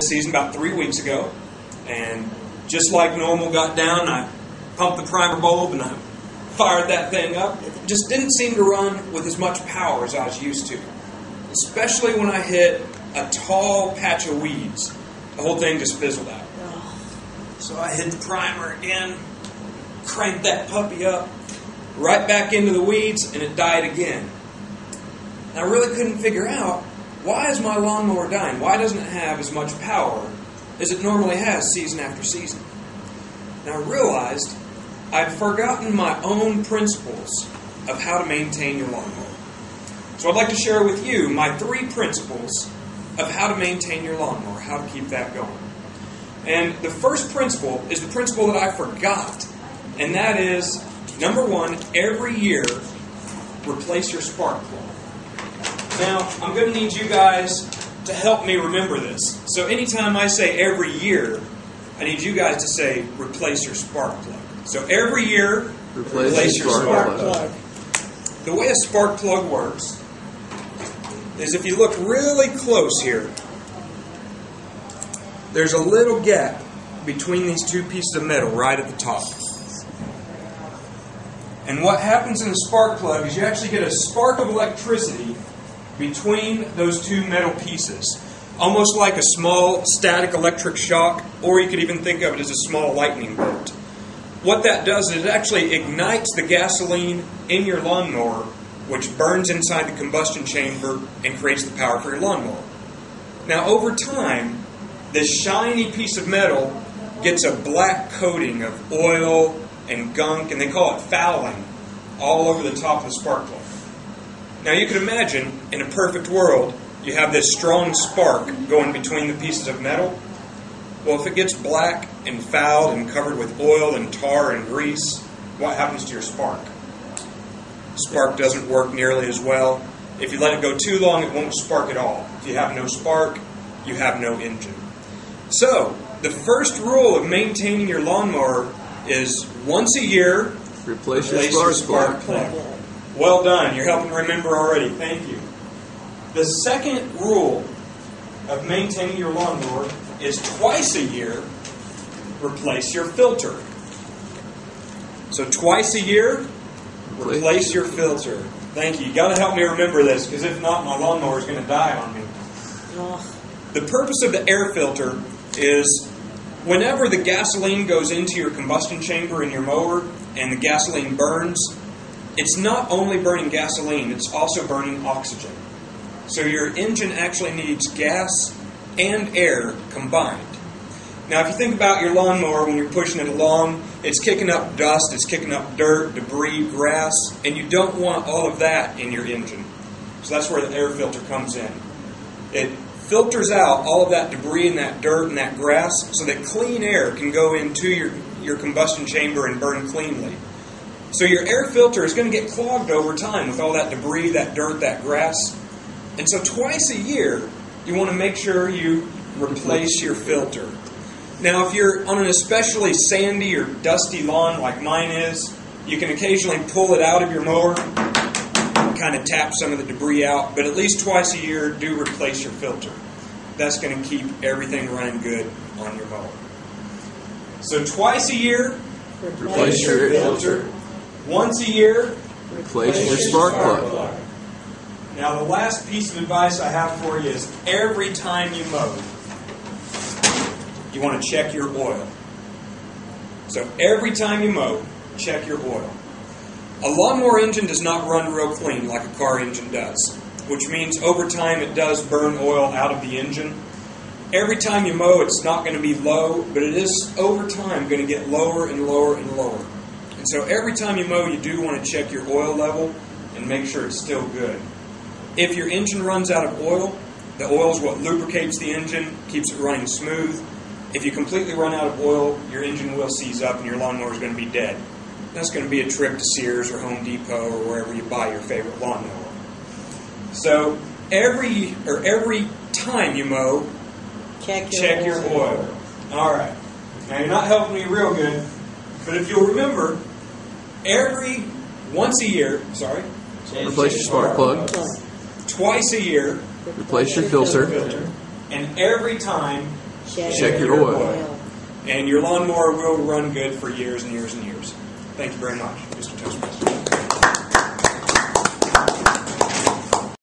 season about 3 weeks ago, and just like normal, got down, I pumped the primer bulb and I fired that thing up. It just didn't seem to run with as much power as I was used to, especially when I hit a tall patch of weeds. The whole thing just fizzled out. So I hit the primer again, cranked that puppy up, right back into the weeds, and it died again. And I really couldn't figure out, why is my lawnmower dying? Why doesn't it have as much power as it normally has season after season? And I realized I'd forgotten my own principles of how to maintain your lawnmower. So I'd like to share with you my 3 principles of how to maintain your lawnmower, how to keep that going. And the first principle is the principle that I forgot, and that is, number 1, every year, replace your spark plug. Now, I'm going to need you guys to help me remember this. So anytime I say every year, I need you guys to say, replace your spark plug. So every year, replace your spark plug. The way a spark plug works is if you look really close here, there's a little gap between these 2 pieces of metal right at the top. And what happens in a spark plug is you actually get a spark of electricity between those 2 metal pieces. Almost like a small static electric shock, or you could even think of it as a small lightning bolt. What that does is it actually ignites the gasoline in your lawnmower, which burns inside the combustion chamber and creates the power for your lawnmower. Now over time, this shiny piece of metal gets a black coating of oil and gunk, and they call it fouling, all over the top of the spark plug. Now you can imagine, in a perfect world, you have this strong spark going between the pieces of metal. Well, if it gets black and fouled and covered with oil and tar and grease, what happens to your spark? Spark doesn't work nearly as well. If you let it go too long, it won't spark at all. If you have no spark, you have no engine. So, the first rule of maintaining your lawnmower is once a year, replace your spark plug. Well done. You're helping remember already. Thank you. The second rule of maintaining your lawnmower is twice a year, replace your filter. So twice a year, replace your filter. Thank you. You've got to help me remember this, because if not, my lawnmower is going to die on me. The purpose of the air filter is whenever the gasoline goes into your combustion chamber in your mower and the gasoline burns, it's not only burning gasoline, it's also burning oxygen. So your engine actually needs gas and air combined. Now if you think about your lawnmower when you're pushing it along, it's kicking up dust, it's kicking up dirt, debris, grass, and you don't want all of that in your engine. So that's where the air filter comes in. It filters out all of that debris and that dirt and that grass so that clean air can go into your combustion chamber and burn cleanly. So your air filter is going to get clogged over time with all that debris, that dirt, that grass. And so twice a year, you want to make sure you replace your filter. Now, if you're on an especially sandy or dusty lawn like mine is, you can occasionally pull it out of your mower and kind of tap some of the debris out. But at least twice a year, do replace your filter. That's going to keep everything running good on your mower. So twice a year, replace your filter. Once a year, replace your spark plug. Now the last piece of advice I have for you is every time you mow, you want to check your oil. So every time you mow, check your oil. A lawnmower engine does not run real clean like a car engine does, which means over time it does burn oil out of the engine. Every time you mow, it's not going to be low, but it is over time going to get lower and lower and lower. And so every time you mow, you do want to check your oil level and make sure it's still good. If your engine runs out of oil, the oil is what lubricates the engine, keeps it running smooth. If you completely run out of oil, your engine will seize up and your lawnmower is going to be dead. That's going to be a trip to Sears or Home Depot or wherever you buy your favorite lawnmower. So every time you mow, check your oil. All right. Now you're not helping me real good, but if you'll remember, once a year, replace your spark plug. Twice a year, replace your filter. And every time, Check your oil. And your lawnmower will run good for years and years and years. Thank you very much, Mr. Toastmaster.